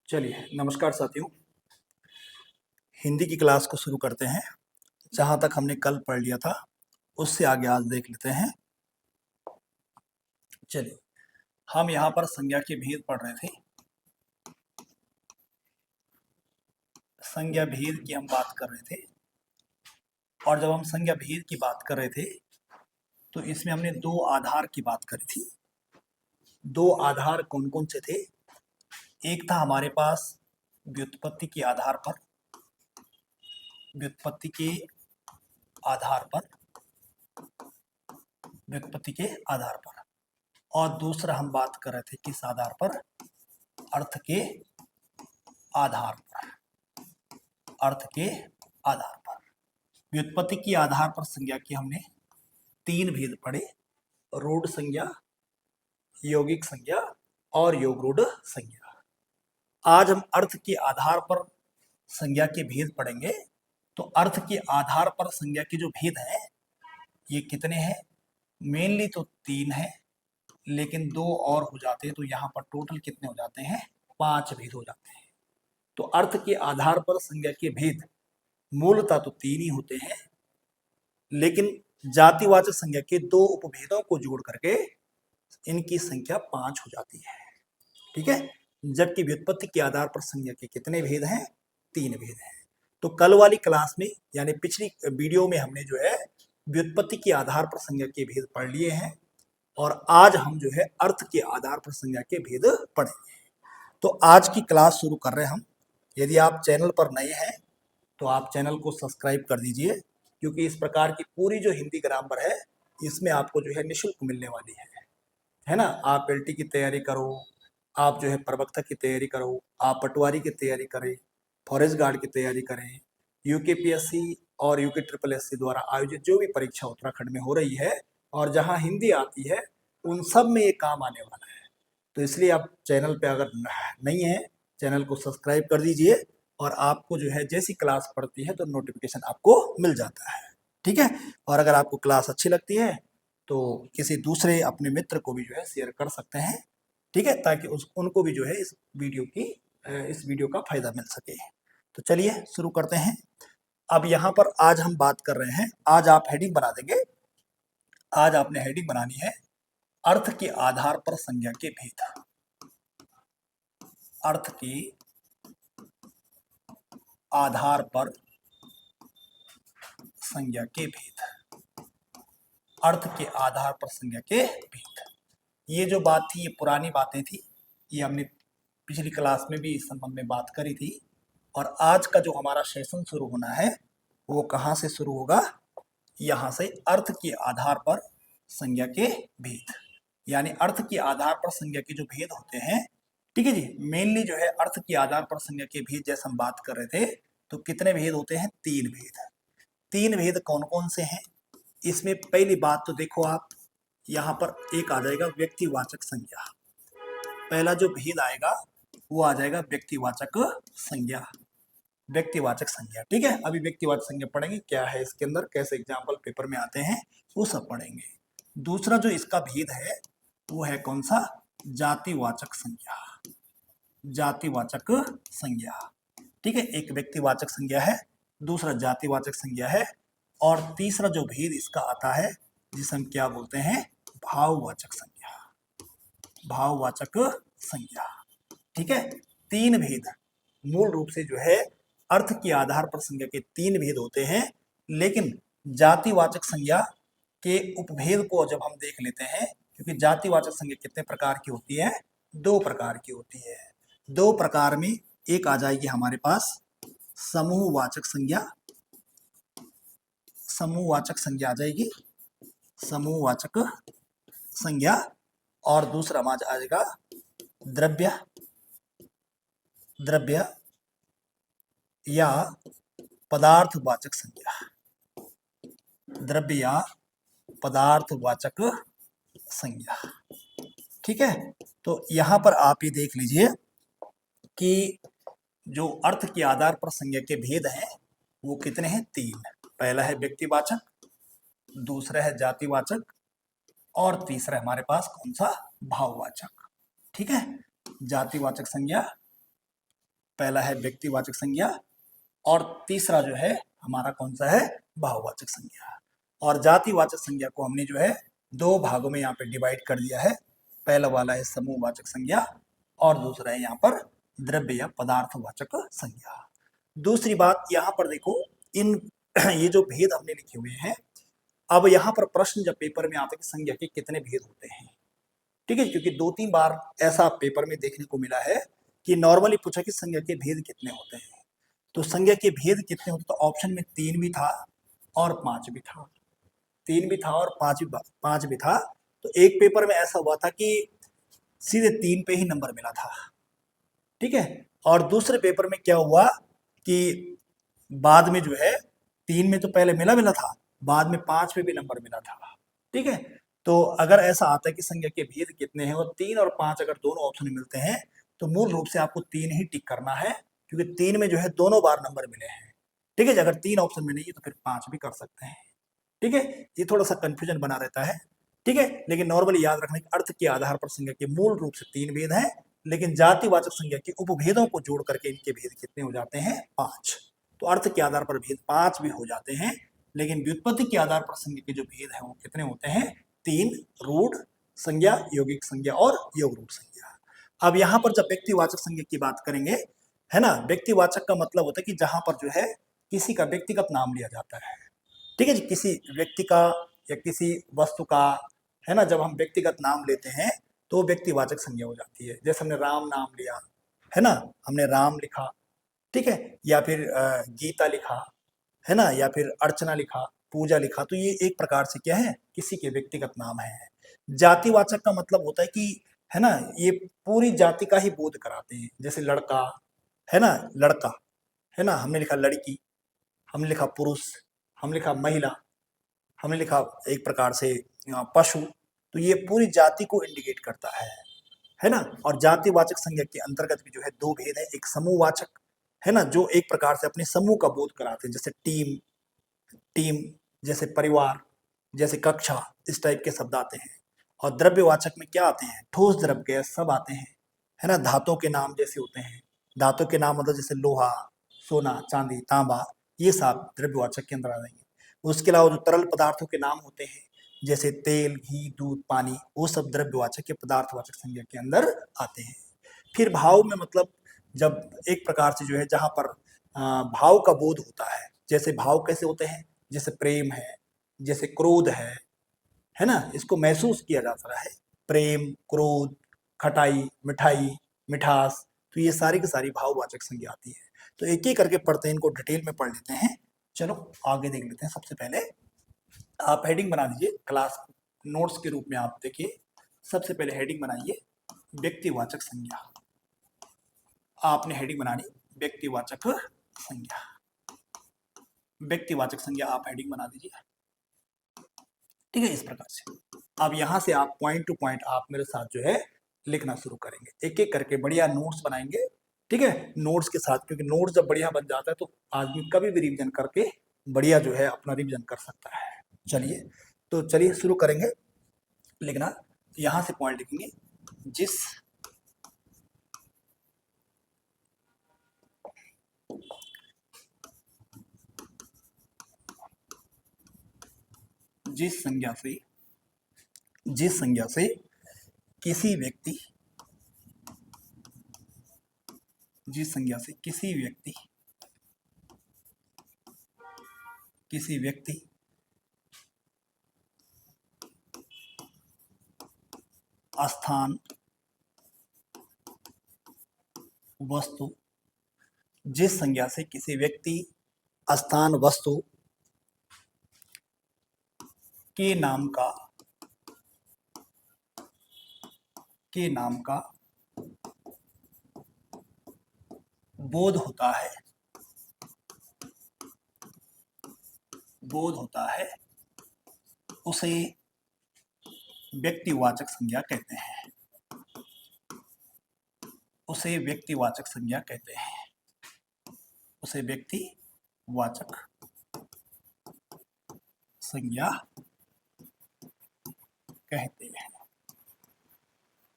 चलिए, नमस्कार साथियों। हिंदी की क्लास को शुरू करते हैं। जहाँ तक हमने कल पढ़ लिया था उससे आगे आज देख लेते हैं। चलिए, हम यहाँ पर संज्ञा के भेद पढ़ रहे थे। संज्ञा भेद की हम बात कर रहे थे, और जब हम संज्ञा भेद की बात कर रहे थे तो इसमें हमने दो आधार की बात करी थी। दो आधार कौन कौन से थे? एक था हमारे पास व्युत्पत्ति के आधार पर, व्युत्पत्ति के आधार पर, व्युत्पत्ति के आधार पर, और दूसरा हम बात कर रहे थे किस आधार पर? अर्थ के आधार पर, अर्थ के आधार पर। व्युत्पत्ति के आधार पर संज्ञा के हमने तीन भेद पढ़े: रूढ़ संज्ञा, यौगिक संज्ञा और योगरूढ़ संज्ञा। आज हम अर्थ के आधार पर संज्ञा के भेद पढ़ेंगे। तो अर्थ के आधार पर संज्ञा के जो भेद हैं ये कितने हैं? मेनली तो तीन है, लेकिन दो और हो जाते हैं तो यहाँ पर टोटल कितने हो जाते हैं? 5 भेद हो जाते हैं। तो अर्थ के आधार पर संज्ञा के भेद मूलतः तो तीन ही होते हैं, लेकिन जातिवाचक संज्ञा के दो उपभेदों को जोड़ करके इनकी संख्या 5 हो जाती है। ठीक है, जबकि व्युत्पत्ति के आधार पर संज्ञा के कितने भेद हैं? 3 भेद हैं। तो कल वाली क्लास में यानी पिछली वीडियो में हमने जो है व्युत्पत्ति के आधार पर संज्ञा के भेद पढ़ लिए हैं, और आज हम जो है अर्थ के आधार पर संज्ञा के भेद पढ़ेंगे। तो आज की क्लास शुरू कर रहे हैं हम। यदि आप चैनल पर नए हैं तो आप चैनल को सब्सक्राइब कर दीजिए, क्योंकि इस प्रकार की पूरी जो हिंदी ग्रामर है इसमें आपको जो है निःशुल्क मिलने वाली है ना। आप एलटी की तैयारी करो, आप जो है प्रवक्ता की तैयारी करो, आप पटवारी की तैयारी करें, फॉरेस्ट गार्ड की तैयारी करें, यूकेपीएससी और यूके ट्रिपल एससी द्वारा आयोजित जो भी परीक्षा उत्तराखंड में हो रही है और जहां हिंदी आती है उन सब में ये काम आने वाला है। तो इसलिए आप चैनल पे अगर नहीं है, चैनल को सब्सक्राइब कर दीजिए, और आपको जो है जैसी क्लास पढ़ती है तो नोटिफिकेशन आपको मिल जाता है। ठीक है, और अगर आपको क्लास अच्छी लगती है तो किसी दूसरे अपने मित्र को भी जो है शेयर कर सकते हैं। ठीक है, ताकि उनको भी जो है इस वीडियो का फायदा मिल सके। तो चलिए शुरू करते हैं। अब यहाँ पर आज हम बात कर रहे हैं, आज आप हेडिंग बना देंगे। आज आपने हेडिंग बनानी है अर्थ के आधार पर संज्ञा के भेद। अर्थ के आधार पर संज्ञा के भेद, अर्थ के आधार पर संज्ञा के भेद। ये जो बात थी ये पुरानी बातें थी, ये हमने पिछली क्लास में भी इस संबंध में बात करी थी। और आज का जो हमारा सेशन शुरू होना है वो कहाँ से शुरू होगा? यहाँ से, अर्थ के आधार पर संज्ञा के भेद। यानी अर्थ के आधार पर संज्ञा के जो भेद होते हैं, ठीक है जी, मेनली जो है अर्थ के आधार पर संज्ञा के भेद जैसे हम बात कर रहे थे, तो कितने भेद होते हैं? 3 भेद। 3 भेद कौन कौन से हैं? इसमें पहली बात तो देखो आप, यहाँ पर एक आ जाएगा व्यक्तिवाचक संज्ञा। पहला जो भेद आएगा वो आ जाएगा व्यक्तिवाचक संज्ञा। व्यक्तिवाचक संज्ञा, ठीक है। अभी व्यक्तिवाचक संज्ञा पढ़ेंगे, क्या है इसके अंदर, कैसे एग्जाम्पल पेपर में आते हैं, वो सब पढ़ेंगे। दूसरा जो इसका भेद है वो है कौन सा? जातिवाचक संज्ञा। जातिवाचक संज्ञा, ठीक है। एक व्यक्तिवाचक संज्ञा है, दूसरा जातिवाचक संज्ञा है, और तीसरा जो भेद इसका आता है जिसे हम क्या बोलते हैं? भाववाचक संज्ञा। भाववाचक संज्ञा, ठीक है। 3 भेद मूल रूप से जो है अर्थ के आधार पर संज्ञा के 3 भेद होते हैं, लेकिन जातिवाचक संज्ञा के उपभेद को जब हम देख लेते हैं, क्योंकि जातिवाचक संज्ञा कितने प्रकार की होती है? 2 प्रकार की होती है। 2 प्रकार में एक आ जाएगी हमारे पास समूहवाचक संज्ञा। समूहवाचक संज्ञा आ जाएगी, समूहवाचक संज्ञा। और दूसरा आ जाएगा द्रव्य, द्रव्य या पदार्थवाचक संज्ञा। द्रव्य या पदार्थवाचक संज्ञा, ठीक है। तो यहां पर आप ये देख लीजिए कि जो अर्थ के आधार पर संज्ञा के भेद हैं वो कितने हैं? 3। पहला है व्यक्तिवाचक, दूसरा है जातिवाचक, और तीसरा है हमारे पास कौन सा? भाववाचक, ठीक है। जातिवाचक संज्ञा, पहला है व्यक्तिवाचक संज्ञा और तीसरा जो है हमारा कौन सा है, भाववाचक संज्ञा। और जातिवाचक संज्ञा को हमने जो है दो भागों में यहाँ पे डिवाइड कर दिया है। पहला वाला है समूहवाचक संज्ञा और दूसरा है यहाँ पर द्रव्य या पदार्थवाचक संज्ञा। दूसरी बात यहाँ पर देखो, इन ये जो भेद हमने लिखे हुए हैं, अब यहाँ पर प्रश्न जब पेपर में आते हैं कि संज्ञा के कितने भेद होते हैं, ठीक है, क्योंकि 2-3 बार ऐसा पेपर में देखने को मिला है कि नॉर्मली पूछा कि संज्ञा के भेद कितने होते हैं। तो संज्ञा के भेद कितने होते, तो ऑप्शन में 3 भी था और 5 भी था, 3 भी था और 5 भी था। तो एक पेपर में ऐसा हुआ था कि सीधे 3 पे ही नंबर मिला था, ठीक है। और दूसरे पेपर में क्या हुआ कि बाद में जो है 3 में तो पहले मिला था, बाद में 5 पे भी नंबर मिला था, ठीक है। तो अगर ऐसा आता है कि संज्ञा के भेद कितने हैं और 3 और 5 अगर दोनों ऑप्शन मिलते हैं तो मूल रूप से आपको 3 ही टिक करना है, क्योंकि 3 में जो है दोनों बार नंबर मिले हैं, ठीक है। अगर 3 ऑप्शन में नहीं है तो फिर 5 भी कर सकते हैं, ठीक है। ये थोड़ा सा कंफ्यूजन बना रहता है, ठीक है, लेकिन नॉर्मली याद रखने के अर्थ के आधार पर संज्ञा के मूल रूप से 3 भेद हैं, लेकिन जातिवाचक संज्ञा के उपभेदों को जोड़ करके इनके भेद कितने हो जाते हैं, 5। तो अर्थ के आधार पर भेद 5 भी हो जाते हैं, लेकिन व्युत्पत्ति के आधार पर संज्ञा के जो भेद है वो कितने होते हैं, 3, रूढ़ संज्ञा, यौगिक संज्ञा और योग रूढ़ संज्ञा। अब यहाँ पर जब व्यक्तिवाचक संज्ञा की बात करेंगे, है ना, व्यक्तिवाचक का मतलब होता है कि जहां पर जो है किसी का व्यक्तिगत नाम लिया जाता है, ठीक है जी, किसी व्यक्ति का या किसी वस्तु का, है ना, जब हम व्यक्तिगत नाम लेते हैं तो व्यक्तिवाचक संज्ञा हो जाती है। जैसे हमने राम नाम लिया, है ना, हमने राम लिखा, ठीक है, या फिर गीता लिखा, है ना, या फिर अर्चना लिखा, पूजा लिखा, तो ये एक प्रकार से क्या है, किसी के व्यक्तिगत नाम है। जातिवाचक का मतलब होता है कि, है ना, ये पूरी जाति का ही बोध कराते हैं। जैसे लड़का, है ना, लड़का, है ना, हमने लिखा लड़की, हमने लिखा पुरुष, हमने लिखा महिला, हमने लिखा एक प्रकार से पशु, तो ये पूरी जाति को इंडिकेट करता है ना। और जातिवाचक संज्ञा के अंतर्गत भी जो है 2 भेद है, एक समूहवाचक, है ना, जो एक प्रकार से अपने समूह का बोध कराते हैं, जैसे टीम, जैसे परिवार, जैसे कक्षा, इस टाइप के शब्द आते हैं। और द्रव्यवाचक में क्या आते हैं, ठोस, द्रव्य, गैस सब आते हैं, है ना, धातुओं के नाम जैसे होते हैं, धातु के नाम मतलब जैसे लोहा, सोना, चांदी, तांबा, ये सब द्रव्यवाचक के अंदर आ जाएंगे। उसके अलावा जो तरल पदार्थों के नाम होते हैं जैसे तेल, घी, दूध, पानी, वो सब द्रव्यवाचक के पदार्थवाचक संज्ञा के अंदर आते हैं। फिर भाव में मतलब जब एक प्रकार से जो है जहां पर भाव का बोध होता है, जैसे भाव कैसे होते हैं, जैसे प्रेम है, जैसे क्रोध है ना, इसको महसूस किया जाता है, प्रेम, क्रोध, खटाई, मिठाई, मिठास, तो ये सारी की सारी भाववाचक संज्ञा आती है। तो एक एक करके पढ़ते हैं, इनको डिटेल में पढ़ लेते हैं। चलो आगे देख लेते हैं। सबसे पहले आप हेडिंग बना दीजिए, क्लास नोट्स के रूप में आप देखिए। सबसे पहले हेडिंग बनाइए व्यक्तिवाचक संज्ञा, आपने हेडिंग बनानी व्यक्तिवाचक संज्ञा, व्यक्तिवाचक संज्ञा आप हेडिंग बना दीजिए, ठीक है, इस प्रकार से। अब यहाँ से आप पॉइंट टू पॉइंट आप मेरे साथ जो है लिखना शुरू करेंगे, एक एक करके बढ़िया नोट्स बनाएंगे, ठीक है, नोट्स के साथ, क्योंकि नोट्स जब बढ़िया बन जाता है तो आदमी कभी भी रिवीजन करके बढ़िया जो है अपना रिवीजन कर सकता है। चलिए, तो चलिए शुरू करेंगे लिखना। यहाँ से पॉइंट लिखेंगे, जिस संज्ञा से किसी व्यक्ति, जिस संज्ञा से किसी व्यक्ति स्थान, वस्तु, जिस संज्ञा से किसी व्यक्ति, स्थान, वस्तु के नाम का बोध होता है उसे व्यक्तिवाचक संज्ञा कहते हैं, उसे व्यक्तिवाचक संज्ञा कहते हैं, उसे व्यक्तिवाचक संज्ञा कहते हैं,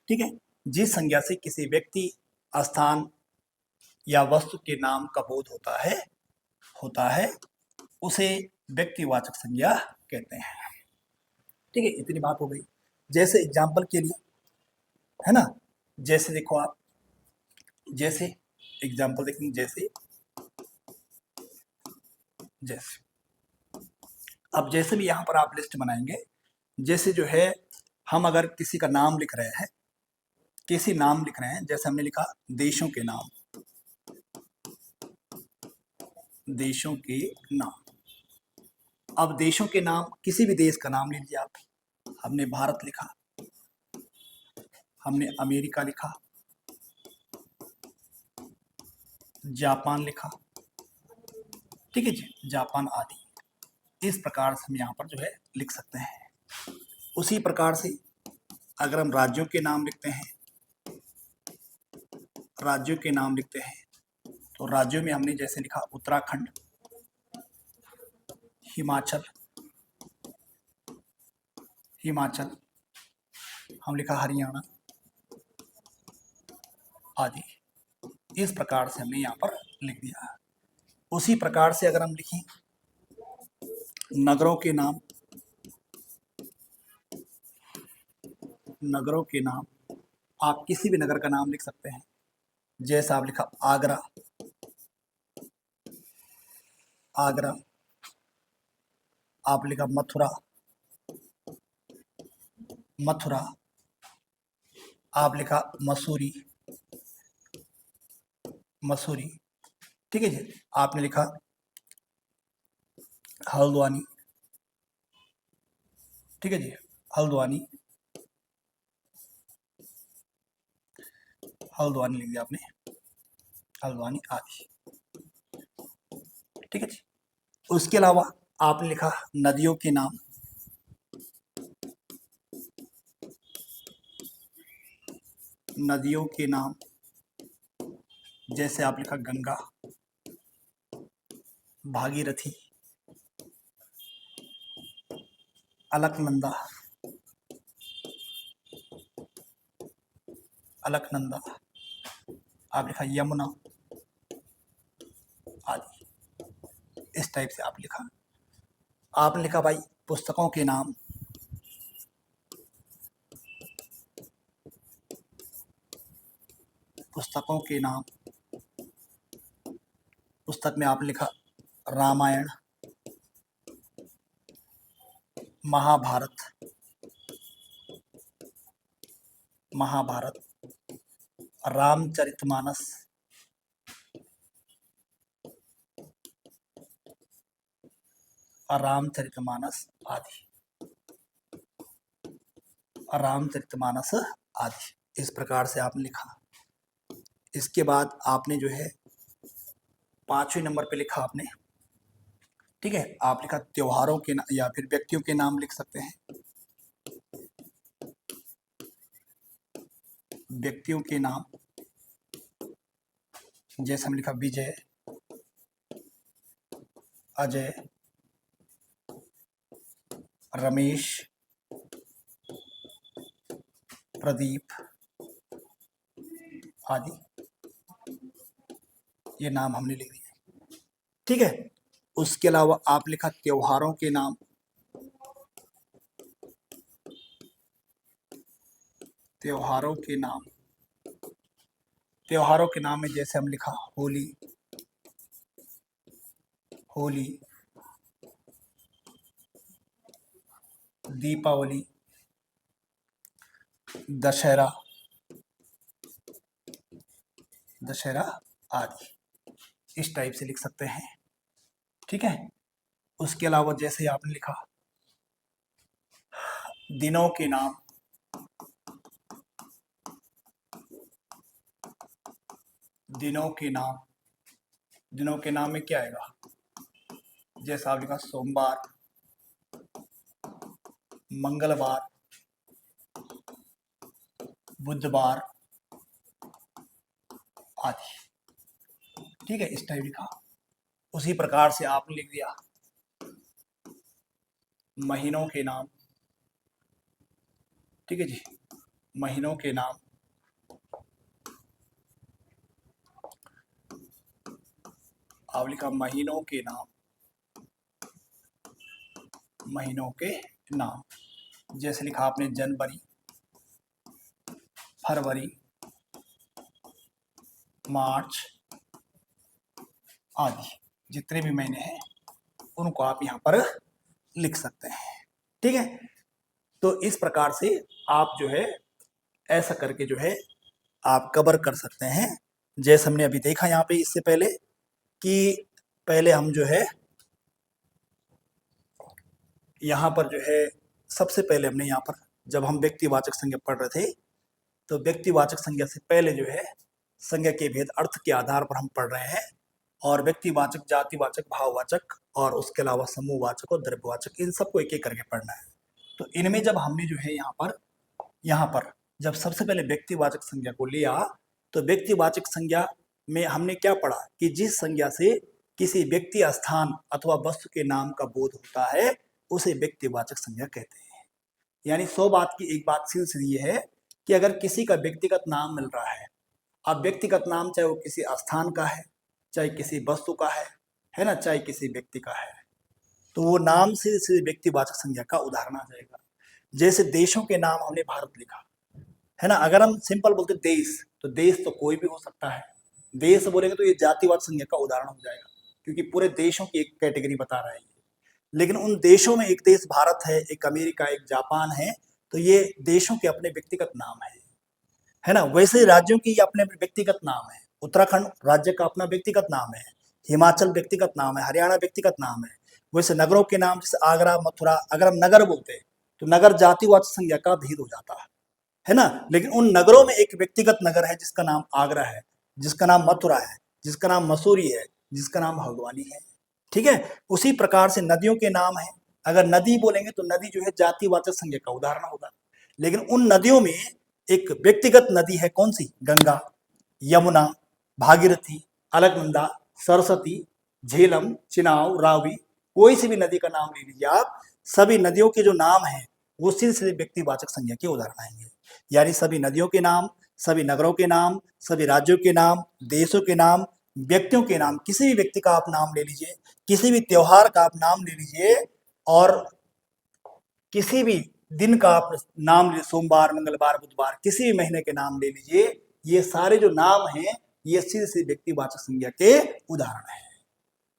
ठीक है। जिस संज्ञा से किसी व्यक्ति, स्थान या वस्तु के नाम का बोध होता है उसे व्यक्तिवाचक संज्ञा कहते हैं। ठीक है, इतनी बात हो गई। जैसे एग्जाम्पल के लिए, है ना, जैसे देखो आप, जैसे एग्जाम्पल देखेंगे, जैसे अब जैसे भी यहाँ पर आप लिस्ट बनाएंगे, जैसे जो है हम अगर किसी का नाम लिख रहे हैं, किसी नाम लिख रहे हैं, जैसे हमने लिखा देशों के नाम, देशों के नाम। अब देशों के नाम, किसी भी देश का नाम लीजिए आप, हमने भारत लिखा, हमने अमेरिका लिखा, जापान लिखा, ठीक है जी, जापान आदि। इस प्रकार से हम यहाँ पर जो है लिख सकते हैं। उसी प्रकार से अगर हम राज्यों के नाम लिखते हैं, राज्यों के नाम लिखते हैं, तो राज्यों में हमने जैसे लिखा उत्तराखंड, हिमाचल, हम लिखा हरियाणा आदि। इस प्रकार से हमने यहाँ पर लिख दिया। उसी प्रकार से अगर हम लिखें नगरों के नाम, नगरों के नाम, आप किसी भी नगर का नाम लिख सकते हैं। जैसा आप लिखा आगरा, आगरा, आप लिखा मथुरा, मथुरा, आप लिखा मसूरी, मसूरी, ठीक है जी, आपने लिखा हल्द्वानी, ठीक है जी, हल्द्वानी, हल्द्वानी लिख दिया आपने, हल्द्वानी आदि, ठीक है जी। उसके अलावा आपने लिखा नदियों के नाम, नदियों के नाम, जैसे आप लिखा गंगा, भागीरथी, अलकनंदा, अलकनंदा, आप लिखा यमुना आदि। इस टाइप से आप लिखा। आपने लिखा भाई पुस्तकों के नाम, पुस्तकों के नाम, पुस्तक में आपने लिखा रामायण, महाभारत, महाभारत, रामचरितमानस, रामचरितमानस आदि, रामचरितमानस आदि। इस प्रकार से आपने लिखा। इसके बाद आपने जो है 5वें नंबर पे लिखा आपने, ठीक है, आप लिखा त्योहारों के नाम या फिर व्यक्तियों के नाम लिख सकते हैं, व्यक्तियों के नाम, जैसे हम लिखा विजय, अजय, रमेश, प्रदीप आदि। ये नाम हमने लिख दिए, ठीक है। उसके अलावा आप लिखा त्योहारों के नाम, त्योहारों के नाम, त्योहारों के नाम में जैसे हम लिखा होली, होली, दीपावली, दशहरा, दशहरा आदि। इस टाइप से लिख सकते हैं, ठीक है। उसके अलावा जैसे आपने लिखा दिनों के नाम, दिनों के नाम, दिनों के नाम में क्या आएगा, जैसा आप लिखा सोमवार, मंगलवार, बुधवार आदि, ठीक है, इस टाइप लिखा। उसी प्रकार से आपने लिख दिया महीनों के नाम, ठीक है जी, महीनों के नाम, आप लिखा महीनों के नाम, महीनों के नाम, जैसे लिखा आपने जनवरी, फरवरी, मार्च आदि, जितने भी महीने हैं उनको आप यहाँ पर लिख सकते हैं। ठीक है, तो इस प्रकार से आप जो है ऐसा करके जो है आप कवर कर सकते हैं। जैसे हमने अभी देखा यहाँ पे इससे पहले कि पहले हम जो है यहाँ पर जो है सबसे पहले हमने यहाँ पर जब हम व्यक्तिवाचक संज्ञा पढ़ रहे थे तो व्यक्तिवाचक संज्ञा से पहले जो है संज्ञा के भेद अर्थ के आधार पर हम पढ़ रहे हैं, और व्यक्तिवाचक, जातिवाचक, भाववाचक और उसके अलावा समूहवाचक और द्रव्यवाचक, इन सबको एक एक करके पढ़ना है। तो इनमें जब हमने जो है यहाँ पर जब सबसे पहले व्यक्तिवाचक संज्ञा को लिया तो व्यक्तिवाचक संज्ञा में हमने क्या पढ़ा कि जिस संज्ञा से किसी व्यक्ति, स्थान अथवा वस्तु के नाम का बोध होता है उसे व्यक्तिवाचक संज्ञा कहते हैं। यानी 100 बात की एक बात सीधी ये है कि अगर किसी का व्यक्तिगत नाम मिल रहा है, अब व्यक्तिगत नाम चाहे वो किसी स्थान का है, चाहे किसी वस्तु का है ना, चाहे किसी व्यक्ति का है, तो वो नाम से व्यक्तिवाचक संज्ञा का उदाहरण आ जाएगा। जैसे देशों के नाम हमने भारत लिखा है ना, अगर हम सिंपल बोलते देश, तो देश तो कोई भी हो सकता है, देश बोलेंगे तो ये जातिवाचक संज्ञा का उदाहरण हो जाएगा, क्योंकि पूरे देशों की एक कैटेगरी बता रहा है। लेकिन उन देशों में एक देश भारत है, एक अमेरिका, एक जापान है, तो ये देशों के अपने व्यक्तिगत नाम है ना। वैसे राज्यों की अपने व्यक्तिगत नाम है, उत्तराखंड राज्य का अपना व्यक्तिगत नाम है, हिमाचल व्यक्तिगत नाम है, हरियाणा व्यक्तिगत नाम है। वैसे नगरों के नाम जैसे आगरा, मथुरा, अगर हम नगर बोलते हैं तो नगर जातिवाचक संज्ञा का भेद हो जाता है ना। लेकिन उन नगरों में एक व्यक्तिगत नगर है जिसका नाम आगरा है, जिसका नाम मथुरा है, जिसका नाम मसूरी है, जिसका नाम हल्द्वानी है। ठीक है, उसी प्रकार से नदियों के नाम है, अगर नदी बोलेंगे तो नदी जो है जातिवाचक संज्ञा का उदाहरण होगा। लेकिन उन नदियों में एक व्यक्तिगत नदी है, कौन सी? गंगा, यमुना, भागीरथी, अलकनंदा, सरस्वती, झेलम, चिनाव, रावी, कोई सी भी नदी का नाम ले लीजिए आप, सभी नदियों के जो नाम हैं वो सिलसिले व्यक्तिवाचक संज्ञा के उदाहरण आएंगे। यानी सभी नदियों के नाम, सभी नगरों के नाम, सभी राज्यों के नाम, देशों के नाम, व्यक्तियों के नाम, किसी भी व्यक्ति का आप नाम ले लीजिए, किसी भी त्योहार का आप नाम ले लीजिए, और किसी भी दिन का आप नाम ले, सोमवार, मंगलवार, बुधवार, किसी भी महीने के नाम ले लीजिए, ये सारे जो नाम हैं ये सीधे व्यक्तिवाचक संज्ञा के उदाहरण हैं।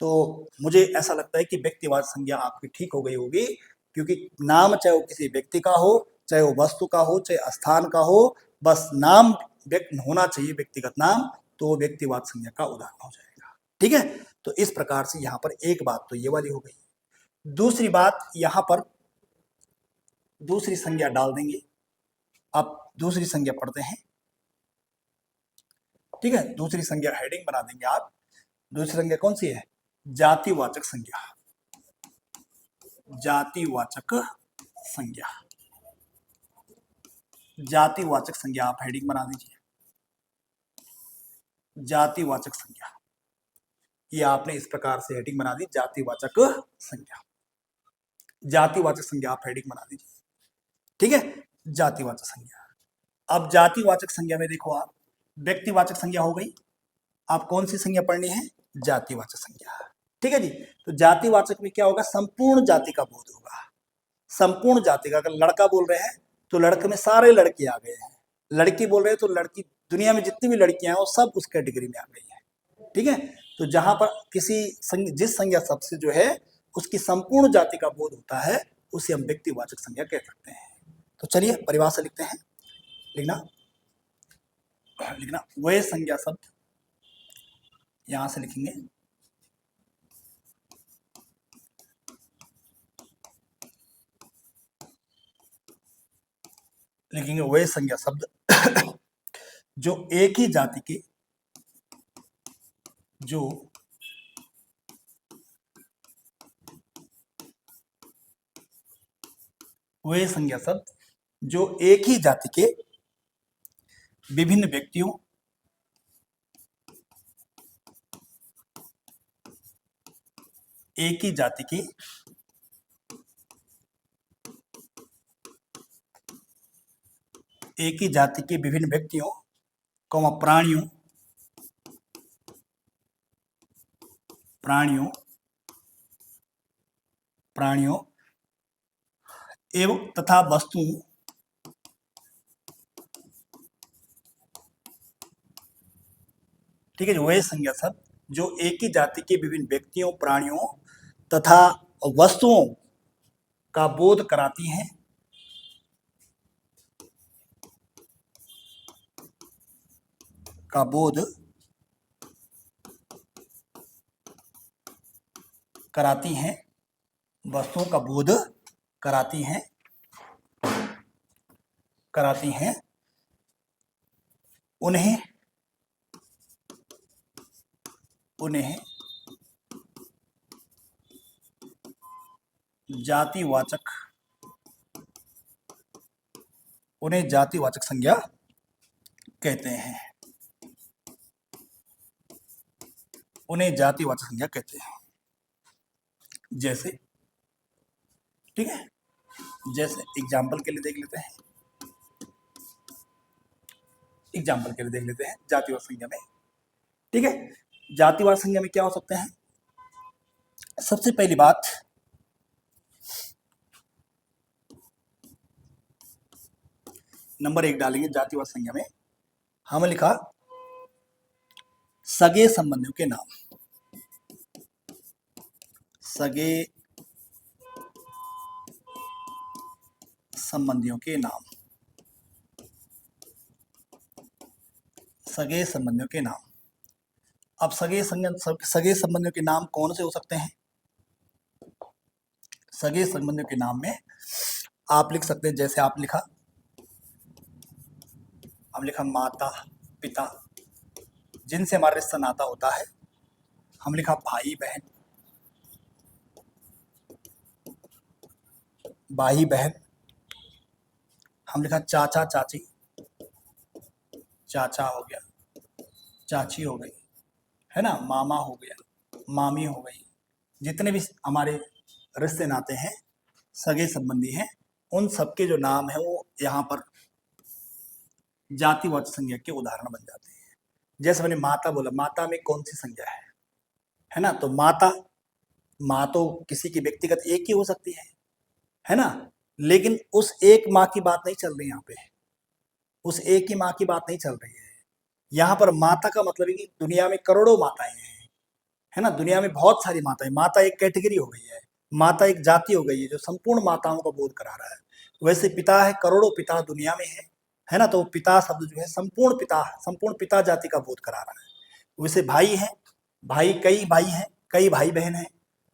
तो मुझे ऐसा लगता है कि व्यक्तिवाचक संज्ञा आपकी ठीक हो गई होगी, क्योंकि नाम चाहे वो किसी व्यक्ति का हो, चाहे वो वस्तु का हो, चाहे स्थान का हो, बस नाम होना चाहिए व्यक्तिगत नाम, तो वो व्यक्तिवाचक संज्ञा का उदाहरण हो जाएगा। ठीक है, तो इस प्रकार से यहाँ पर एक बात तो ये वाली हो गई। दूसरी बात, यहाँ पर दूसरी संज्ञा डाल देंगे, अब दूसरी संज्ञा पढ़ते हैं। ठीक है, दूसरी संज्ञा हेडिंग बना देंगे आप। दूसरी संज्ञा कौन सी है? जातिवाचक संज्ञा, जातिवाचक संज्ञा, जातिवाचक संज्ञा आप हेडिंग बना दीजिए। जातिवाचक संज्ञा, ये आपने इस प्रकार से हेडिंग बना दी, जातिवाचक संज्ञा, जातिवाचक संज्ञा आप हेडिंग बना दीजिए। ठीक है, जातिवाचक संज्ञा। अब जातिवाचक संज्ञा में देखो आप, व्यक्तिवाचक संज्ञा हो गई, आप कौन सी संज्ञा पढ़नी है? जातिवाचक संज्ञा। ठीक है जी, तो जातिवाचक में क्या होगा? संपूर्ण जाति का बोध होगा, संपूर्ण जाति का। अगर लड़का बोल रहे हैं तो लड़के में सारे लड़के आ गए हैं, लड़की बोल रहे हैं तो लड़की, दुनिया में जितनी भी लड़कियां हैं वो सब उस कैटेगरी में आ गई है। ठीक है, तो जहां पर जिस संज्ञा शब्द से जो है उसकी संपूर्ण जाति का बोध होता है उसे हम व्यक्तिवाचक संज्ञा कह सकते हैं। तो चलिए परिभाषा लिखते हैं, लिखना वह संज्ञा शब्द, यहां से लिखेंगे वह संज्ञा शब्द जो एक ही जाति के, जो वह संज्ञा शब्द जो एक ही जाति के विभिन्न व्यक्तियों, एक ही जाति के विभिन्न व्यक्तियों, प्राणियों प्राणियों प्राणियों एवं तथा वस्तुओं ठीक है, जो वह संज्ञा शब्द जो एक ही जाति के विभिन्न व्यक्तियों, प्राणियों तथा वस्तुओं का बोध कराती हैं, का बोध कराती हैं, वस्तुओं का बोध कराती हैं उन्हें जातिवाचक संज्ञा कहते हैं। जैसे ठीक है, जैसे एग्जाम्पल के लिए देख लेते हैं जातिवाचक संज्ञा में। ठीक है, जातिवाचक संज्ञा में क्या हो सकते हैं? सबसे पहली बात, नंबर 1 डालेंगे जातिवाचक संज्ञा में। हमने लिखा सगे संबंधियों के नाम, सगे संबंधियों के नाम, सगे संबंधियों के नाम। अब सगे संबंधियों के नाम कौन से हो सकते हैं? सगे संबंधियों के नाम में आप लिख सकते हैं, जैसे आप लिखा, हम लिखा माता पिता, जिनसे हमारा रिश्ता नाता होता है। हम लिखा भाई बहन, हम लिखा चाचा चाची, चाचा हो गया, चाची हो गई, है ना, मामा हो गया, मामी हो गई। जितने भी हमारे रिश्ते नाते हैं, सगे संबंधी हैं, उन सबके जो नाम है वो यहाँ पर जातिवाचक संज्ञा के उदाहरण बन जाते हैं। जैसे मैंने माता बोला, माता में कौन सी संज्ञा है ना? तो माँ तो किसी की व्यक्तिगत एक ही हो सकती है ना? लेकिन उस एक माँ की बात नहीं चल रही यहाँ पे, उस एक ही माँ की बात नहीं चल रही है। यहाँ पर माता का मतलब है कि दुनिया में करोड़ों माताएं हैं, है ना? दुनिया में बहुत सारी माताएं, माता एक कैटेगरी हो गई है, माता एक जाति हो गई है जो संपूर्ण माताओं का बोध करा रहा है। वैसे पिता है, करोड़ों पिता दुनिया में है ना? तो पिता शब्द जो है संपूर्ण पिता जाति का बोध करा रहा है। वैसे भाई है, कई भाई बहन हैं,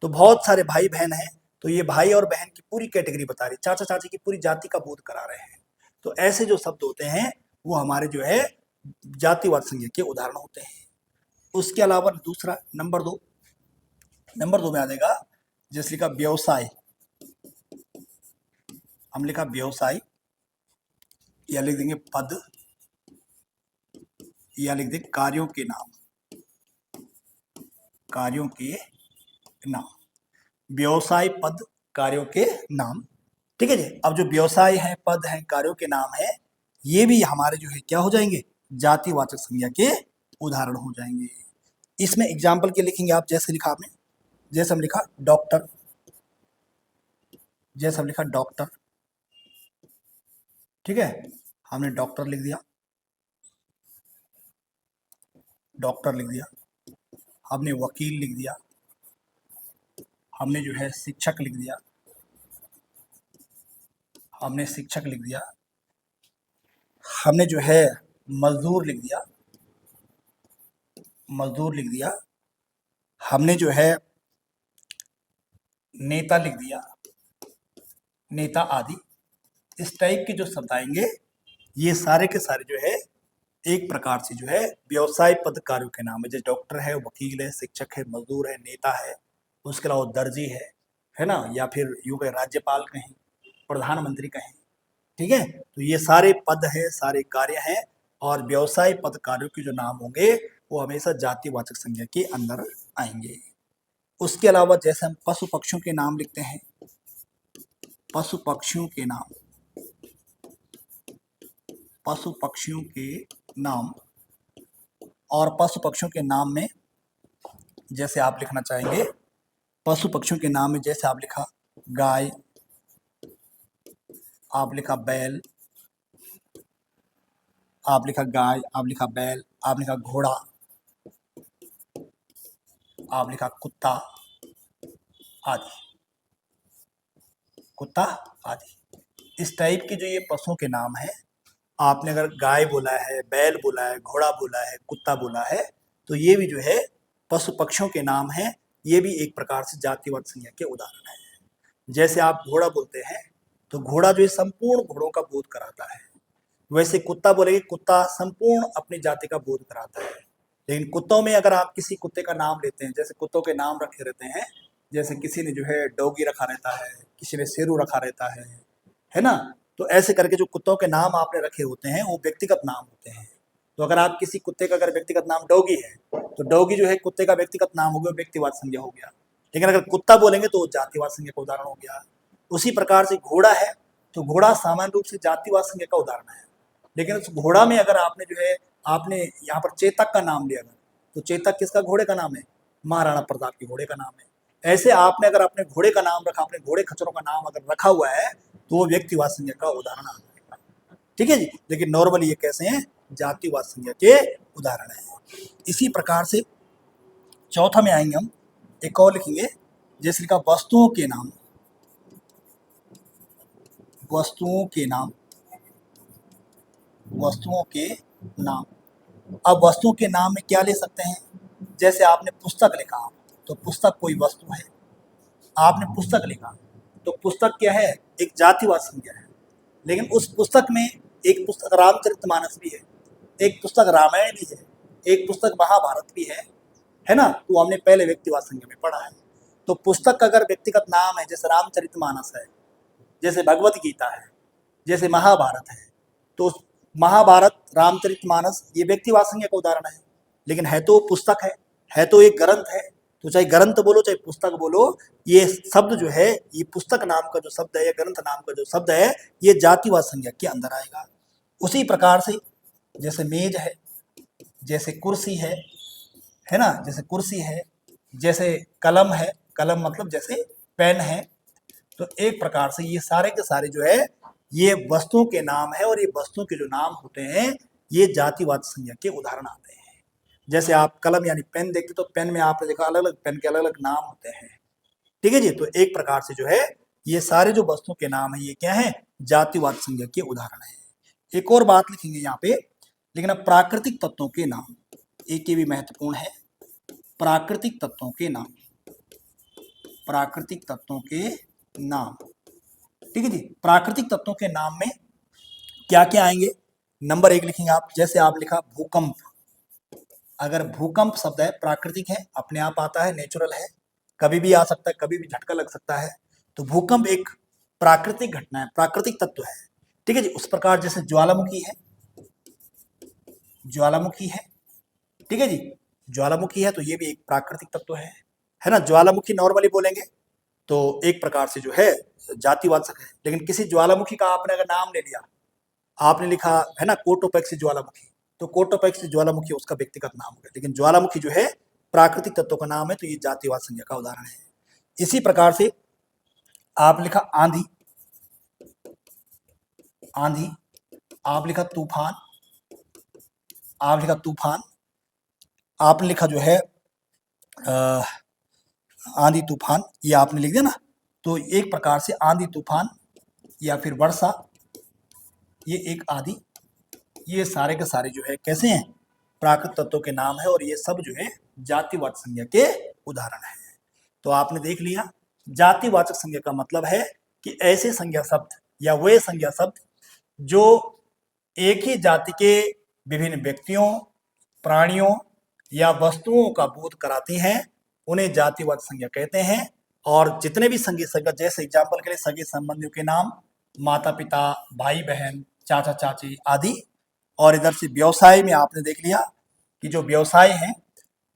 तो बहुत सारे भाई बहन हैं, तो ये भाई और बहन की पूरी कैटेगरी बता रही, चाचा चाची की पूरी जाति का बोध करा रहे हैं। तो ऐसे जो शब्द होते हैं वो हमारे जो है जातिवाचक संज्ञा के उदाहरण होते हैं। उसके अलावा दूसरा नंबर दो में आ जाएगा, जैसे लिखा व्यवसाय, हम लिखा व्यवसाय, या लिख देंगे पद, या लिख देंगे कार्यों के नाम, व्यवसाय पद कार्यों के नाम। ठीक है जी। अब जो व्यवसाय है, पद है, कार्यों के नाम है, ये भी हमारे जो है क्या हो जाएंगे? जातिवाचक संज्ञा के उदाहरण हो जाएंगे। इसमें एग्जाम्पल के लिखेंगे आप, जैसे लिखा आपने, जैसे हम लिखा डॉक्टर, ठीक है, हमने डॉक्टर लिख दिया, हमने वकील लिख दिया, हमने जो है शिक्षक लिख दिया, हमने जो है मजदूर लिख दिया, हमने जो है नेता लिख दिया, नेता आदि। इस टाइप के जो शब्द आएंगे ये सारे के सारे जो है एक प्रकार से जो है व्यवसाय पद कार्यों के नाम है। जैसे डॉक्टर है, वकील है, शिक्षक है, मजदूर है, नेता है, उसके अलावा दर्जी है ना, या फिर यूं कहें राज्यपाल कहें, प्रधानमंत्री कहें, ठीक है। तो ये सारे पद है, सारे कार्य हैं, और व्यवसाय पद कार्यों के जो नाम होंगे वो हमेशा जातिवाचक संज्ञा के अंदर आएंगे। उसके अलावा जैसे हम पशु पक्षियों के नाम लिखते हैं, पशु पक्षियों के नाम, और पशु पक्षियों के नाम में जैसे आप लिखना चाहेंगे पशु पक्षियों के नाम में, जैसे आप लिखा गाय, आप लिखा बैल, आप लिखा गाय, आप लिखा बैल, आप लिखा घोड़ा, आप लिखा कुत्ता आदि, कुत्ता आदि। इस टाइप के जो ये पशुओं के नाम है, आपने अगर गाय बोला है, बैल बोला है, घोड़ा बोला है, कुत्ता बोला है, तो ये भी जो है पशु पक्षियों के नाम है। ये भी एक प्रकार से जातिवाचक संज्ञा के उदाहरण है। जैसे आप घोड़ा बोलते हैं तो घोड़ा जो है संपूर्ण घोड़ों का बोध कराता है, वैसे कुत्ता बोलेंगे कुत्ता संपूर्ण अपनी जाति का बोध कराता है। लेकिन कुत्तों में अगर आप किसी कुत्ते का नाम लेते हैं, जैसे कुत्तों के नाम रखे रहते हैं, जैसे किसी ने जो है डॉगी रखा रहता है, किसी ने शेरू रखा रहता है ना, तो ऐसे करके जो कुत्तों के नाम आपने रखे होते हैं वो व्यक्तिगत नाम होते हैं। तो अगर आप किसी कुत्ते का अगर व्यक्तिगत नाम डॉगी है, तो डॉगी जो है कुत्ते का व्यक्तिगत नाम हो गया, व्यक्तिवाचक संज्ञा हो गया। लेकिन अगर कुत्ता बोलेंगे तो वो जातिवाचक संज्ञा का उदाहरण हो गया। उसी प्रकार से घोड़ा है, तो घोड़ा सामान्य रूप से जातिवाचक संज्ञा का उदाहरण है। लेकिन उस घोड़ा में अगर आपने जो है आपने यहाँ पर चेतक का नाम लिया, तो चेतक किसका घोड़े का नाम है? महाराणा प्रताप के घोड़े का नाम है। ऐसे आपने अगर अपने घोड़े का नाम रखा, अपने घोड़े खच्चरों का नाम अगर रखा हुआ है, तो वो व्यक्तिवाचक संज्ञा का उदाहरण आ जाएगा। ठीक है जी। लेकिन नॉर्मली ये कैसे हैं? जातिवाचक संज्ञा के उदाहरण है। इसी प्रकार से चौथा में आएंगे हम, एक और लिखेंगे, जैसे लिखा वस्तुओं के नाम, वस्तुओं के नाम, वस्तुओं के नाम। अब वस्तुओं के नाम में क्या ले सकते हैं? जैसे आपने पुस्तक लिखा, तो पुस्तक कोई वस्तु है। आपने पुस्तक लिखा, तो पुस्तक क्या है? एक जातिवाचक संज्ञा है। लेकिन उस पुस्तक में एक पुस्तक रामचरितमानस भी है, एक पुस्तक रामायण भी है, एक पुस्तक महाभारत भी है ना। तो हमने पहले व्यक्तिवाचक संज्ञा में पढ़ा है। तो पुस्तक का अगर व्यक्तिगत नाम है, जैसे रामचरितमानस है, जैसे भगवत गीता है, जैसे महाभारत है, तो महाभारत, रामचरितमानस ये व्यक्तिवाचक संज्ञा का उदाहरण है। लेकिन है तो पुस्तक है तो एक ग्रंथ है। तो चाहे ग्रंथ बोलो चाहे पुस्तक बोलो, ये शब्द जो है, ये पुस्तक नाम का जो शब्द है या ग्रंथ नाम का जो शब्द है, ये जातिवाचक संज्ञा के अंदर आएगा। उसी प्रकार से जैसे मेज है, जैसे कुर्सी है ना, जैसे कुर्सी है, जैसे कलम है, कलम मतलब जैसे पेन है। तो एक प्रकार से ये सारे के सारे जो है ये वस्तुओं के नाम है, और ये वस्तुओं के जो नाम होते हैं ये जातिवाचक संज्ञा के उदाहरण आते हैं। जैसे आप कलम यानी पेन देखते, तो पेन में आपने देखा अलग अलग पेन के अलग अलग नाम होते हैं। ठीक है जी। तो एक प्रकार से जो है ये सारे जो वस्तुओं के नाम है ये क्या है? जातिवाचक संज्ञा के उदाहरण है। एक और बात लिखेंगे यहाँ पे, लेकिन अब प्राकृतिक तत्वों के नाम, एक ये भी महत्वपूर्ण है। प्राकृतिक तत्वों के नाम, प्राकृतिक तत्वों के नाम। ठीक है जी। प्राकृतिक तत्वों के नाम में क्या क्या आएंगे? नंबर 1 लिखेंगे आप, जैसे आप लिखा भूकंप। अगर भूकंप शब्द है, प्राकृतिक है, अपने आप आता है, नेचुरल है, कभी भी आ सकता है, कभी भी झटका लग सकता है, तो भूकंप एक प्राकृतिक घटना है, प्राकृतिक तत्व है। ठीक है जी। उस प्रकार जैसे ज्वालामुखी है, ज्वालामुखी है, ठीक है जी, ज्वालामुखी है, तो ये भी एक प्राकृतिक तत्व है ना। ज्वालामुखी नॉर्मली बोलेंगे तो एक प्रकार से जो है जातिवाचक है। लेकिन किसी ज्वालामुखी का आपने अगर नाम ले लिया, आपने लिखा है ना कोटोपैक्सी ज्वालामुखी, तो कोटोपैक्सी ज्वालामुखी उसका व्यक्तिगत नाम हो गया। लेकिन ज्वालामुखी जो है प्राकृतिक तत्व का नाम है, तो ये जातिवाचक संज्ञा का उदाहरण है। इसी प्रकार से आप लिखा आंधी, आंधी, आप लिखा तूफान, आप लिखा तूफान, आपने लिखा जो है आंधी तूफान, ये आपने लिख दिया ना। तो एक प्रकार से आंधी तूफान या फिर वर्षा, ये एक आदि, ये सारे के सारे जो है कैसे हैं? प्राकृतिक तत्वों के नाम है, और ये सब जो है जातिवाचक संज्ञा के उदाहरण है। तो आपने देख लिया, जातिवाचक संज्ञा का मतलब है कि ऐसे संज्ञा शब्द या वे संज्ञा शब्द जो एक ही जाति के विभिन्न व्यक्तियों, प्राणियों या वस्तुओं का बोध कराती हैं, उन्हें जातिवाचक संज्ञा कहते हैं। और जितने भी संज्ञा संज्ञा, जैसे एग्जाम्पल के लिए सगे संबंधियों के नाम, माता पिता, भाई बहन, चाचा चाची आदि। और इधर से व्यवसाय में आपने देख लिया कि जो व्यवसाय है,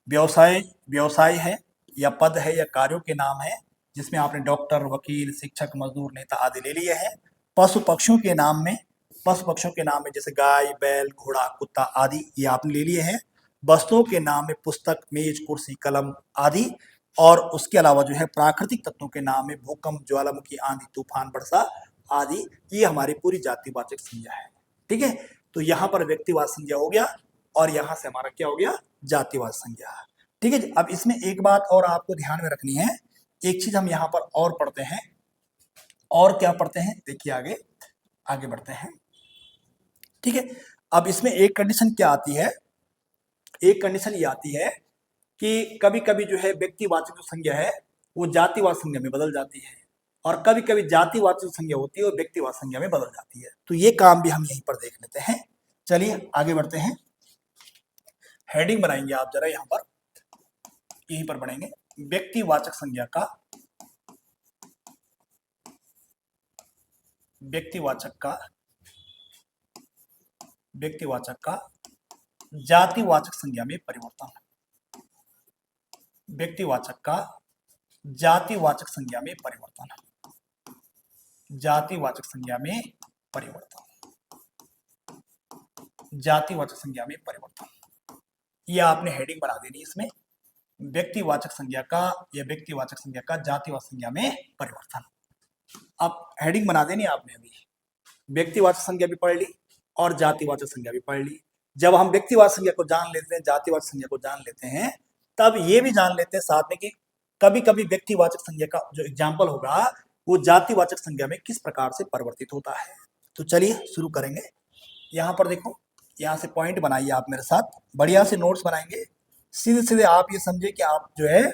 व्यवसाय है या पद है या कार्यों के नाम है, जिसमें आपने डॉक्टर, वकील, शिक्षक, मजदूर, नेता आदि ले लिए हैं। पशु पक्षियों के नाम में, पशु पक्षियों के नाम में जैसे गाय, बैल, घोड़ा, कुत्ता आदि ये आपने ले लिए हैं। वस्तुओं के नाम में पुस्तक, मेज, कुर्सी, कलम आदि, और उसके अलावा जो है प्राकृतिक तत्वों के नाम में भूकंप, ज्वालामुखी, आंधी, तूफान, वर्षा आदि। ये हमारी पूरी जातिवाचक संज्ञा है। ठीक है, तो यहाँ पर व्यक्तिवाचक संज्ञा हो गया और यहाँ से हमारा क्या हो गया, जातिवाचक संज्ञा। ठीक है जी। अब इसमें एक बात और आपको ध्यान में रखनी है, एक चीज हम यहाँ पर और पढ़ते हैं। और क्या पढ़ते हैं, देखिए आगे आगे बढ़ते हैं। ठीक है, अब इसमें एक कंडीशन क्या आती है, एक कंडीशन ये आती है कि कभी कभी जो है व्यक्तिवाचक जो संज्ञा है वो जातिवाचक संज्ञा में बदल जाती है, और कभी कभी जातिवाचक संज्ञा होती है और व्यक्तिवाचक संज्ञा में बदल जाती है। तो ये काम भी हम यहीं पर देख लेते हैं। चलिए आगे बढ़ते हैं। हेडिंग बनाएंगे आप जरा यहाँ पर, यहीं पर बढ़ेंगे। व्यक्तिवाचक संज्ञा का व्यक्तिवाचक का जातिवाचक संज्ञा में परिवर्तन। व्यक्तिवाचक का जातिवाचक संज्ञा में परिवर्तन। जातिवाचक संज्ञा में परिवर्तन। जातिवाचक संज्ञा में परिवर्तन, ये आपने हेडिंग बना देनी इसमें। व्यक्तिवाचक संज्ञा का या व्यक्तिवाचक संज्ञा का जातिवाचक संज्ञा में परिवर्तन। अब हेडिंग बना देनी आपने। अभी व्यक्तिवाचक संज्ञा भी पढ़ ली और जातिवाचक संज्ञा भी पढ़ ली। जब हम व्यक्तिवाचक संज्ञा को जान लेते हैं, जातिवाचक संज्ञा को जान लेते हैं, तब ये भी जान लेते हैं साथ में कि कभी कभी व्यक्तिवाचक संज्ञा का जो एग्जाम्पल होगा वो जातिवाचक संज्ञा में किस प्रकार से परिवर्तित होता है। तो चलिए शुरू करेंगे। यहाँ पर देखो, यहाँ से पॉइंट बनाइए आप मेरे साथ, बढ़िया से नोट्स बनाएंगे। सीधे सीधे आप ये समझे कि आप जो है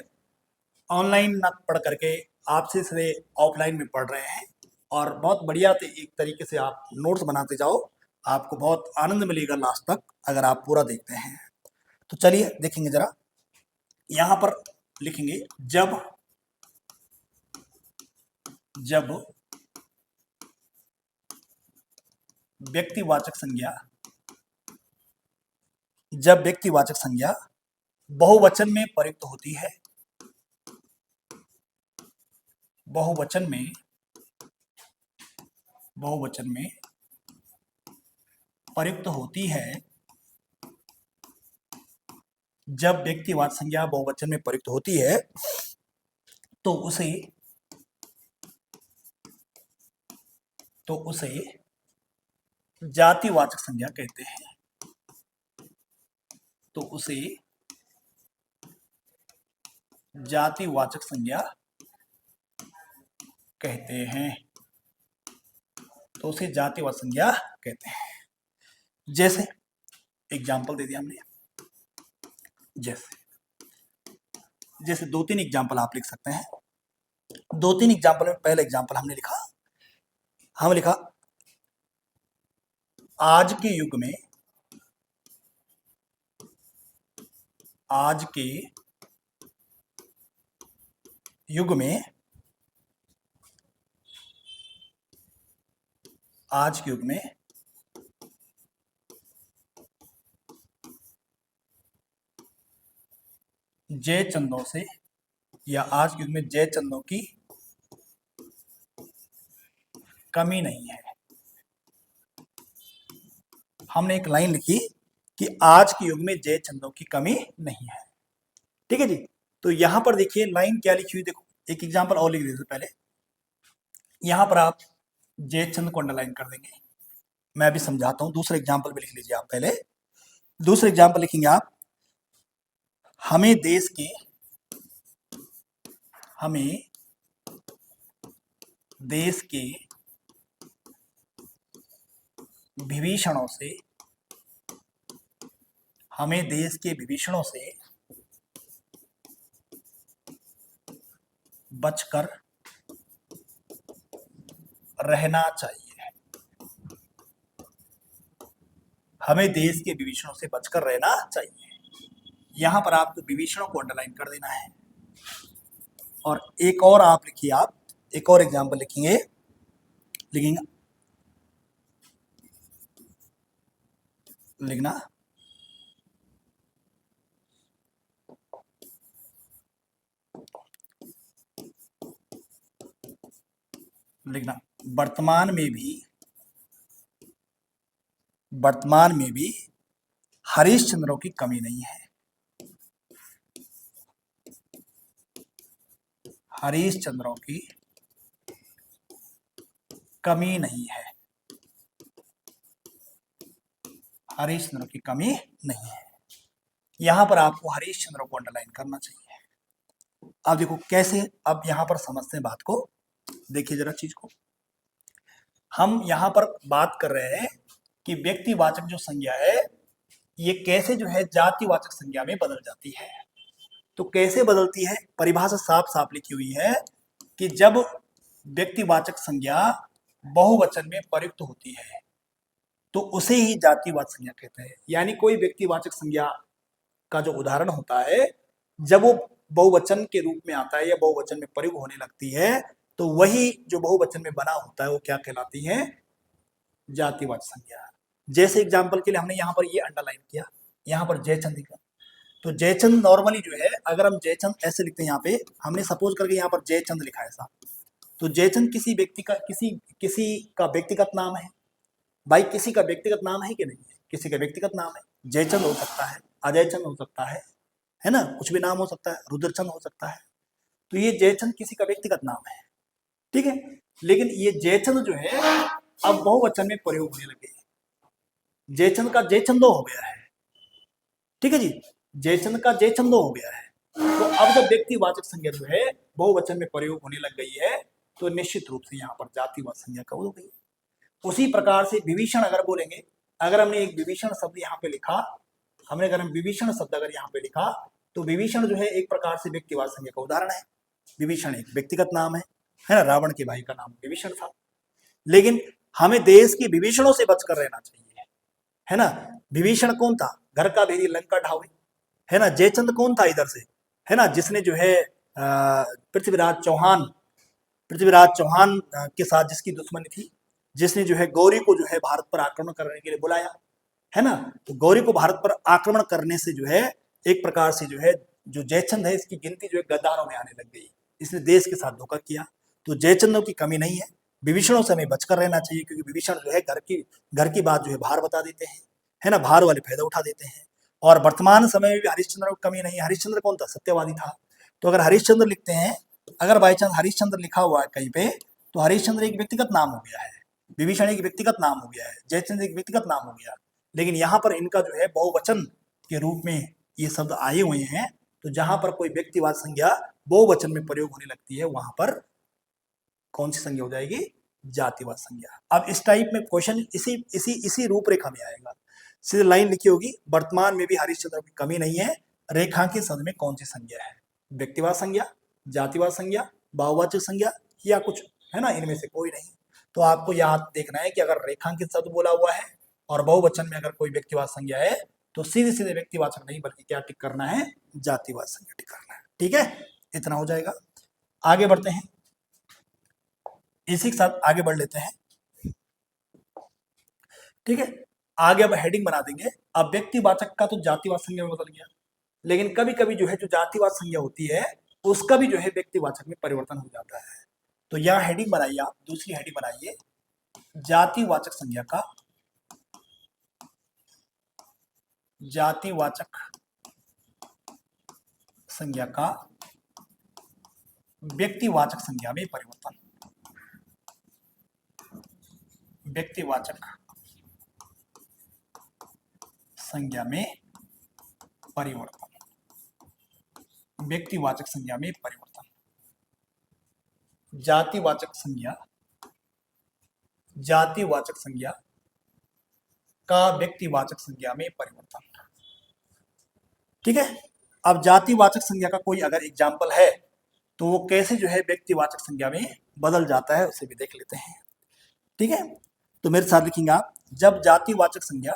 ऑनलाइन ना पढ़ करके आप सीधे ऑफलाइन में पढ़ रहे हैं, और बहुत बढ़िया एक तरीके से आप नोट्स बनाते जाओ, आपको बहुत आनंद मिलेगा लास्ट तक अगर आप पूरा देखते हैं। तो चलिए देखेंगे जरा, यहाँ पर लिखेंगे जब व्यक्तिवाचक संज्ञा बहुवचन में प्रयुक्त होती है, बहुवचन में प्रयुक्त होती है, जब व्यक्तिवाचक संज्ञा बहुवचन में प्रयुक्त होती है तो उसे जातिवाचक संज्ञा कहते हैं। तो उसे जातिवाचक संज्ञा कहते हैं। तो उसे जातिवाचक संज्ञा कहते हैं। जैसे एग्जाम्पल दे दिया हमने, जैसे दो तीन एग्जाम्पल आप लिख सकते हैं। दो तीन एग्जाम्पल में पहला एग्जाम्पल हमने लिखा आज के युग में जय चंदों से, या आज के युग में जय चंदों की कमी नहीं है। हमने एक लाइन लिखी कि आज के युग में जय चंदों की कमी नहीं है। ठीक है जी। तो यहां पर देखिए लाइन क्या लिखी हुई, देखो एक एग्जांपल और लिख दीजिए। पहले यहां पर आप जयचंद को अंडरलाइन कर देंगे, मैं अभी समझाता हूं। दूसरा एग्जांपल भी लिख लीजिए आप। पहले दूसरा एग्जांपल लिखेंगे आप, हमें देश के विभीषणों से बचकर रहना चाहिए। हमें देश के विभीषणों से बचकर रहना चाहिए। यहां पर आपको विभीषणों को अंडरलाइन कर देना है। और एक और आप लिखिए, आप एक और एग्जाम्पल लिखेंगे, लिखना वर्तमान में भी हरीशचंद्रों की कमी नहीं है। हरिश्चंद्रों की कमी नहीं है, हरिश्चंद्रों की कमी नहीं है। यहां पर आपको हरिश्चंद्र को अंडरलाइन करना चाहिए। अब देखो कैसे, अब यहां पर समझते हैं बात को, देखिए जरा चीज को। हम यहां पर बात कर रहे हैं कि व्यक्तिवाचक जो संज्ञा है ये कैसे जो है जातिवाचक संज्ञा में बदल जाती है। तो कैसे बदलती है, परिभाषा साफ साफ लिखी हुई है कि जब व्यक्तिवाचक संज्ञा बहुवचन में प्रयुक्त होती है तो उसे ही जातिवाचक संज्ञा कहते हैं। यानी कोई व्यक्तिवाचक संज्ञा का जो उदाहरण होता है जब वो बहुवचन के रूप में आता है या बहुवचन में प्रयोग होने लगती है तो वही जो बहुवचन में बना होता है वो क्या कहलाती है, जातिवाचक संज्ञा। जैसे एग्जांपल के लिए हमने यहाँ पर ये अंडरलाइन किया, यहाँ पर जयचंद लिखा, तो जयचंद नॉर्मली जो है अगर हम जयचंद ऐसे लिखते हैं, यहाँ पे हमने सपोज करके यहाँ पर जयचंद लिखा है ऐसा, तो जयचंद किसी व्यक्ति का किसी का व्यक्तिगत नाम है। भाई किसी का व्यक्तिगत नाम है कि नहीं है, किसी का व्यक्तिगत नाम है। जयचंद हो सकता है, अजयचंद हो सकता है ना, कुछ भी नाम हो सकता है, रुद्रचंद हो सकता है। तो ये जयचंद किसी का व्यक्तिगत नाम है, ठीक है। लेकिन ये जयचंद जो है अब बहुवचन में प्रयोग होने लगे, जयचंद का जयचंदो हो गया है, ठीक है जी, जयचंद का जयचंदो हो गया है। तो अब जब व्यक्तिवाचक संज्ञा जो है बहुवचन में प्रयोग होने लग गई है तो निश्चित रूप से यहाँ पर जातिवाचक संज्ञा कब हो गई। उसी प्रकार से विभीषण अगर बोलेंगे, अगर हमने एक विभीषण शब्द यहाँ पे लिखा, हमने अगर हम विभीषण शब्द अगर यहाँ पे लिखा तो विभीषण जो है एक प्रकार से व्यक्तिवाचक संज्ञा का उदाहरण है। विभीषण एक व्यक्तिगत नाम है ना, रावण के भाई का नाम विभीषण था। लेकिन हमें देश की विभीषणों से बचकर रहना चाहिए, है ना। विभीषण कौन था, घर का भेदी लंका ढावे, है ना। जयचंद कौन था इधर से, है ना, जिसने जो है पृथ्वीराज चौहान के साथ जिसकी दुश्मनी थी, जिसने जो है गौरी को जो है भारत पर आक्रमण करने के लिए बुलाया, है ना। तो गौरी को भारत पर आक्रमण करने से जो है एक प्रकार से जो है जो जयचंद है इसकी गिनती जो है गद्दारों में आने लग गई, इसने देश के साथ धोखा किया। तो जयचंदों की कमी नहीं है, विभीषणों से हमें बचकर रहना चाहिए, क्योंकि विभीषण जो है घर की बात जो है बाहर बता देते हैं, है ना, बाहर वाले फायदा उठा देते हैं। और वर्तमान समय में भी हरिश्चंद्र को कमी नहीं है। हरिश्चंद्र कौन था, सत्यवादी था। तो अगर हरिश्चंद्र लिखते हैं, अगर बाई चांस हरिश्चंद्र लिखा हुआ है कहीं पे, तो हरिश्चंद्र एक व्यक्तिगत नाम हो गया है, विभीषण एक व्यक्तिगत नाम हो गया है, जयचंद एक व्यक्तिगत नाम हो गया। लेकिन यहाँ पर इनका जो है बहुवचन के रूप में ये शब्द आए हुए हैं, तो जहां पर कोई व्यक्तिवाद संज्ञा बहुवचन में प्रयोग होने लगती है वहां पर कौन सी संज्ञा हो जाएगी, जातिवाद संज्ञा। अब इस टाइप में क्वेश्चन इसी इसी इसी रूपरेखा में आएगा। सीधी लाइन लिखी होगी, वर्तमान में भी हरिश्चंद्र की कमी नहीं है, रेखांकित शब्द में कौन सी संज्ञा है, व्यक्तिवाद संज्ञा, जातिवाद संज्ञा, बहुवचन संज्ञा या कुछ, है ना, इनमें से कोई नहीं। तो आपको याद देखना है कि अगर रेखांकित शब्द बोला हुआ है और बहुवचन में अगर कोई व्यक्तिवाद संज्ञा है तो सीधे सीधे व्यक्तिवाचक नहीं बल्कि क्या टिक करना है, जातिवाद संज्ञा टिक करना है, ठीक है। इतना हो जाएगा। आगे बढ़ते हैं, इसी के साथ आगे बढ़ लेते हैं, ठीक है। आगे अब हेडिंग बना देंगे। अब व्यक्तिवाचक का तो जातिवाद संज्ञा में बदल गया, लेकिन कभी कभी जो है जो जातिवाद संज्ञा होती है उसका भी जो है व्यक्तिवाचक में परिवर्तन हो जाता है। तो यह हेडिंग बनाइए, आप दूसरी हेडिंग बनाइए, जातिवाचक संज्ञा का, जातिवाचक संज्ञा का व्यक्तिवाचक संज्ञा में परिवर्तन, व्यक्तिवाचक संज्ञा में परिवर्तन, व्यक्तिवाचक संज्ञा में परिवर्तन, जातिवाचक संज्ञा, जातिवाचक संज्ञा का व्यक्तिवाचक संज्ञा में परिवर्तन, ठीक है। अब जातिवाचक संज्ञा का कोई अगर एग्जाम्पल है तो वो कैसे जो है व्यक्तिवाचक संज्ञा में बदल जाता है उसे भी देख लेते हैं, ठीक है। तो मेरे साथ लिखेंगे आप, जब जातिवाचक संज्ञा,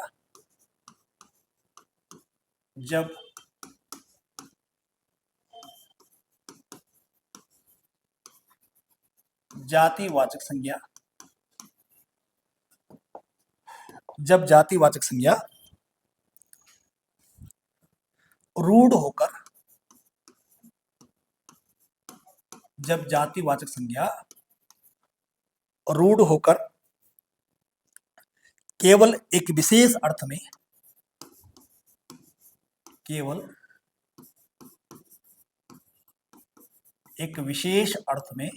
जब जातिवाचक संज्ञा, जब जातिवाचक संज्ञा रूढ़ होकर, जब जातिवाचक संज्ञा रूढ़ होकर केवल एक विशेष अर्थ में, केवल एक विशेष अर्थ में,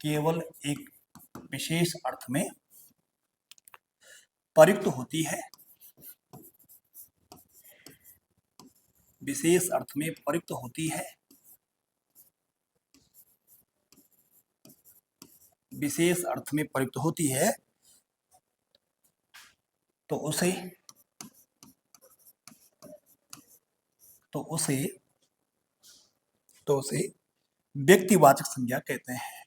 केवल एक विशेष अर्थ में प्रयुक्त होती है, विशेष अर्थ में प्रयुक्त होती है, विशेष अर्थ में प्रयुक्त होती है, तो उसे व्यक्तिवाचक संज्ञा कहते हैं।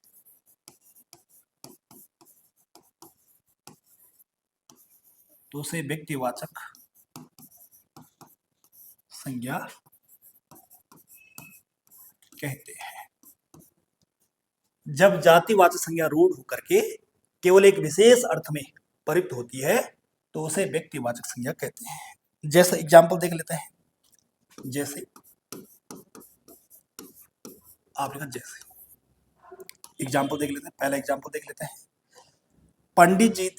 तो उसे व्यक्तिवाचक संज्ञा कहते हैं। जब जातिवाचक संज्ञा रूढ़ होकर के केवल एक विशेष अर्थ में प्रयुक्त होती है तो उसे व्यक्तिवाचक संज्ञा कहते हैं। जैसे एग्जाम्पल देख लेते हैं। जैसे आप लिखा, जैसे एग्जाम्पल देख लेते हैं। पहला एग्जाम्पल देख लेते हैं। पंडित जी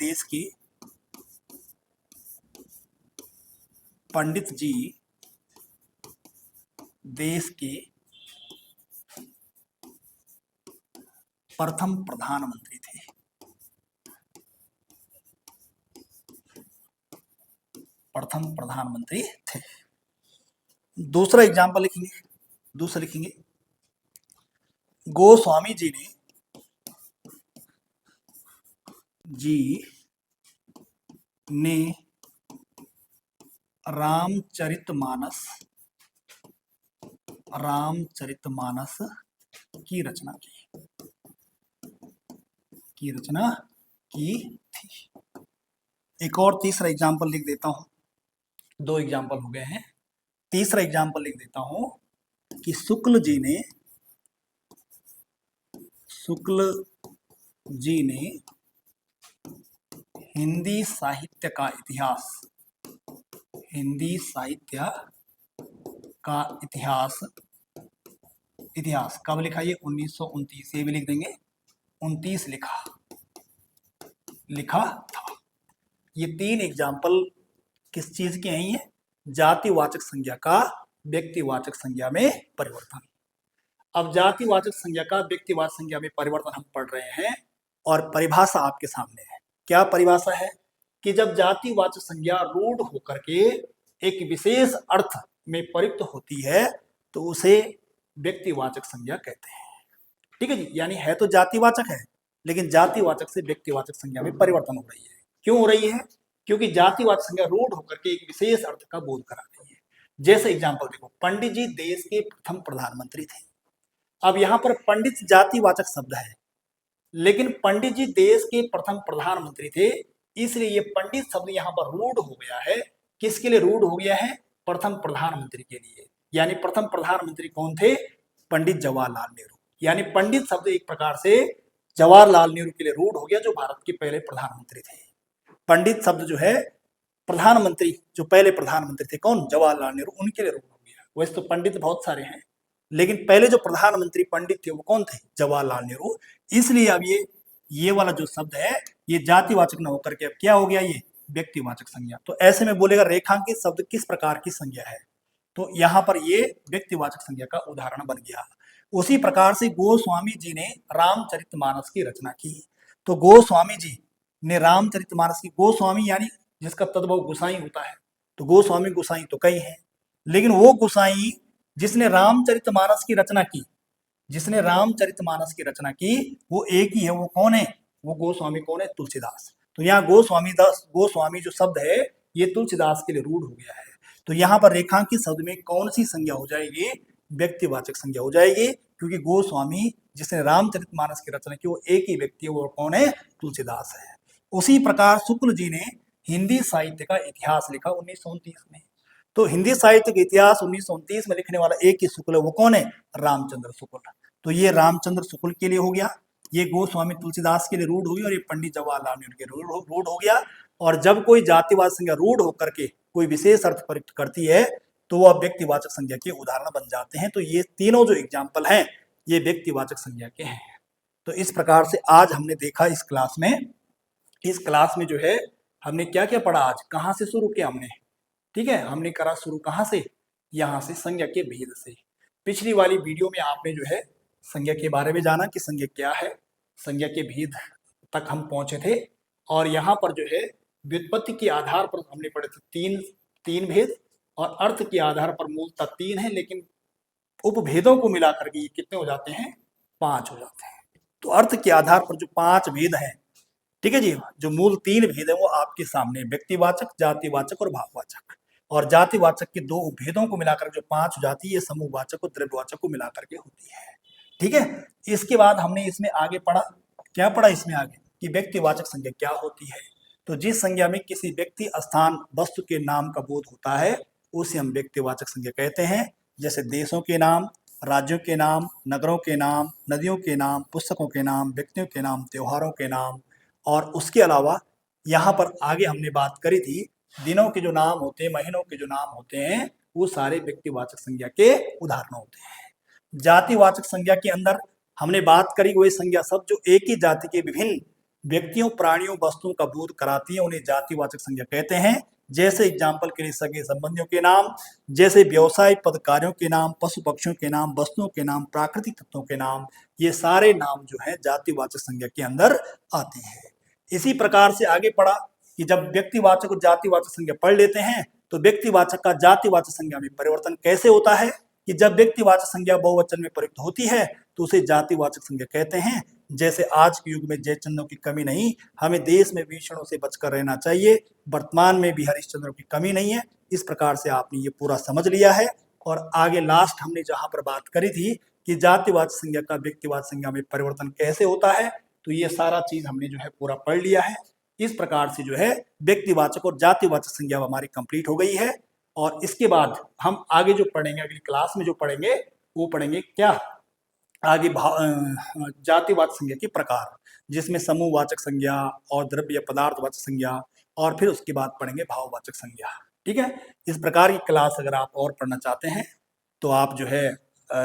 देश के प्रथम प्रधानमंत्री थे। दूसरा एग्जाम्पल लिखेंगे। गोस्वामी जी ने रामचरितमानस की रचना की थी। एक और तीसरा एग्जाम्पल लिख देता हूं। 2 एग्जाम्पल हो गए हैं। तीसरा एग्जाम्पल लिख देता हूं कि शुक्ल जी ने हिंदी साहित्य का इतिहास कब लिखा? ये 1929, ये भी लिख देंगे 29 लिखा था। ये 3 एग्जाम्पल किस चीज के हैं? ये जातिवाचक संज्ञा का व्यक्तिवाचक संज्ञा में परिवर्तन। अब जातिवाचक संज्ञा का व्यक्तिवाचक संज्ञा में परिवर्तन हम पढ़ रहे हैं और परिभाषा आपके सामने है। क्या परिभाषा है? कि जब जातिवाचक संज्ञा रूढ़ होकर के एक विशेष अर्थ में प्रयुक्त होती है तो उसे व्यक्तिवाचक संज्ञा कहते हैं। ठीक है जी। यानी है तो जातिवाचक है, लेकिन जातिवाचक से व्यक्तिवाचक संज्ञा में परिवर्तन हो रही है। क्यों हो रही है? क्योंकि जातिवाचक संज्ञा रूढ़ होकर के एक विशेष अर्थ का बोध करा रही है। जैसे एग्जाम्पल देखो, पंडित जी देश के प्रथम प्रधानमंत्री थे। अब यहाँ पर पंडित जातिवाचक शब्द है, लेकिन पंडित जी देश के प्रथम प्रधानमंत्री थे, इसलिए ये पंडित शब्द यहाँ पर रूढ़ हो गया है। किसके लिए रूढ़ हो गया है? प्रथम प्रधानमंत्री के लिए। यानी प्रथम प्रधानमंत्री कौन थे? पंडित जवाहरलाल नेहरू। यानी पंडित शब्द एक प्रकार से जवाहरलाल नेहरू के लिए रूढ़ हो गया, जो भारत के पहले प्रधानमंत्री थे। पंडित शब्द जो है प्रधानमंत्री, जो पहले प्रधानमंत्री थे, कौन? जवाहरलाल नेहरू, उनके लिए रूढ़ हो गया। वैसे तो पंडित बहुत सारे हैं, लेकिन पहले जो प्रधानमंत्री पंडित थे वो कौन थे? जवाहरलाल नेहरू। इसलिए अब ये वाला जो शब्द है ये जातिवाचक न होकर के अब क्या हो गया? ये व्यक्तिवाचक संज्ञा। तो ऐसे में बोलेगा रेखांकित शब्द किस प्रकार की संज्ञा है? तो यहाँ पर ये व्यक्तिवाचक संज्ञा का उदाहरण बन गया। उसी प्रकार से गोस्वामी जी ने रामचरितमानस की रचना की। तो गोस्वामी जी ने रामचरितमानस की, गोस्वामी यानी जिसका तद्भव गोसाई होता है, तो गोस्वामी गोसाई तो कई हैं, लेकिन वो गोसाई जिसने रामचरितमानस की रचना की वो एक ही है। वो कौन है? वो गोस्वामी कौन है? तुलसीदास। तो यहाँ गोस्वामी जो शब्द है ये तुलसीदास के लिए रूढ़ हो गया है। तो यहाँ पर रेखांकित शब्द में कौन सी संज्ञा हो जाएगी? व्यक्तिवाचक संज्ञा हो जाएगी, क्योंकि गोस्वामी जिसने रामचरितमानस की रचना की वो एक ही व्यक्ति है, वो कौन है? तुलसीदास है। उसी प्रकार शुक्ल जी ने हिंदी साहित्य का इतिहास लिखा 1929 में। तो हिंदी साहित्य का इतिहास 1929 में लिखने वाला एक ही शुक्ल है, वो कौन है? रामचंद्र शुक्ल। तो ये रामचंद्र शुक्ल के लिए हो गया, ये गोस्वामी तुलसीदास के लिए रूढ़ हो गया, और ये पंडित जवाहरलाल नेहरू के रूढ़ हो गया। और जब कोई जातिवाचक संज्ञा रूढ़ होकर के कोई विशेष अर्थ प्रयुक्त करती है तो वह व्यक्तिवाचक संज्ञा के उदाहरण बन जाते हैं। तो ये तीनों जो एग्जाम्पल हैं ये व्यक्तिवाचक संज्ञा के हैं। तो इस प्रकार से आज हमने देखा इस क्लास में जो है हमने क्या क्या पढ़ा, आज कहाँ से शुरू किया हमने? ठीक है, हमने करा शुरू कहाँ से? यहाँ से संज्ञा के भेद से। पिछली वाली वीडियो में आपने जो है संज्ञा के बारे में जाना कि संज्ञा क्या है, संज्ञा के भेद तक हम पहुंचे थे। और यहाँ पर जो है व्युत्पत्ति के आधार पर हमने पढ़े थे तीन भेद, और अर्थ के आधार पर मूलतः 3 है, लेकिन उपभेदों को मिलाकर के ये कितने हो जाते हैं, 5 हो जाते हैं। तो अर्थ के आधार पर जो 5 भेद हैं, ठीक है जी, जो मूल 3 भेद है वो आपके सामने, व्यक्तिवाचक, जातिवाचक और भाववाचक। और जातिवाचक के 2 उपभेदों को मिलाकर जो 5 हो जाती है, ये समूहवाचक और द्रव्यवाचक को मिलाकर के होती है। ठीक है, इसके बाद हमने इसमें आगे पढ़ा, क्या पढ़ा इसमें आगे, कि व्यक्तिवाचक संज्ञा क्या होती है। तो जिस संज्ञा में किसी व्यक्ति, स्थान, वस्तु के नाम का बोध होता है उसे हम व्यक्तिवाचक संज्ञा कहते हैं। जैसे देशों के नाम, राज्यों के नाम, नगरों के नाम, नदियों के नाम, पुस्तकों के नाम, व्यक्तियों के नाम, त्योहारों के नाम। और उसके अलावा यहाँ पर आगे हमने बात करी थी, दिनों के जो नाम होते हैं, महीनों के जो नाम होते हैं, वो सारे व्यक्तिवाचक संज्ञा के उदाहरण होते हैं। जातिवाचक संज्ञा के अंदर हमने बात करी वही संज्ञा शब्द जो एक ही जाति के विभिन्न व्यक्तियों, प्राणियों, वस्तुओं का बोध कराती है, उन्हें जातिवाचक संज्ञा कहते हैं। जैसे एग्जाम्पल के लिए सगे संबंधियों के नाम, जैसे व्यवसाय पद कार्यों के नाम, पशु पक्षियों के नाम, वस्तुओं के नाम, प्राकृतिक तत्वों के नाम, ये सारे नाम जो है जातिवाचक संज्ञा के अंदर आते हैं। इसी प्रकार से आगे पढ़ा कि जब व्यक्तिवाचक और जातिवाचक संज्ञा पढ़ लेते हैं तो व्यक्तिवाचक का जातिवाचक संज्ञा में परिवर्तन कैसे होता है, कि जब व्यक्तिवाचक संज्ञा बहुवचन में प्रयुक्त होती है तो उसे जातिवाचक संज्ञा कहते हैं। जैसे आज के युग में जयचंद्रों की कमी नहीं, हमें देश में भीषणों से बचकर रहना चाहिए, वर्तमान में भी हरिश्चंद्रों की कमी नहीं है। इस प्रकार से आपने ये पूरा समझ लिया है। और आगे लास्ट हमने जहां पर बात करी थी कि जातिवाचक संज्ञा का व्यक्तिवाचक संज्ञा में परिवर्तन कैसे होता है, तो ये सारा चीज हमने जो है पूरा पढ़ लिया है। इस प्रकार से जो है व्यक्तिवाचक और जातिवाचक संज्ञा हमारी कंप्लीट हो गई है। और इसके बाद हम आगे जो पढ़ेंगे, अगली क्लास में जो पढ़ेंगे वो पढ़ेंगे क्या, आगे जातिवाचक संज्ञा के प्रकार, जिसमें समूहवाचक संज्ञा और द्रव्य पदार्थवाचक संज्ञा, और फिर उसके बाद पढ़ेंगे भाववाचक संज्ञा। ठीक है, इस प्रकार की क्लास अगर आप और पढ़ना चाहते हैं तो आप जो है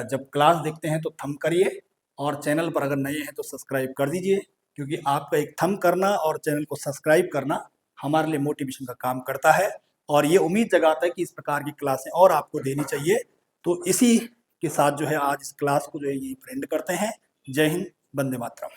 जब क्लास देखते हैं तो थंब करिए, और चैनल पर अगर नए हैं तो सब्सक्राइब कर दीजिए, क्योंकि आपका एक थंब करना और चैनल को सब्सक्राइब करना हमारे लिए मोटिवेशन का काम करता है, और ये उम्मीद जगाता है कि इस प्रकार की क्लासें और आपको देनी चाहिए। तो इसी के साथ जो है आज इस क्लास को जो है यही फ्रेंड करते हैं। जय हिंद, वंदे मातरम।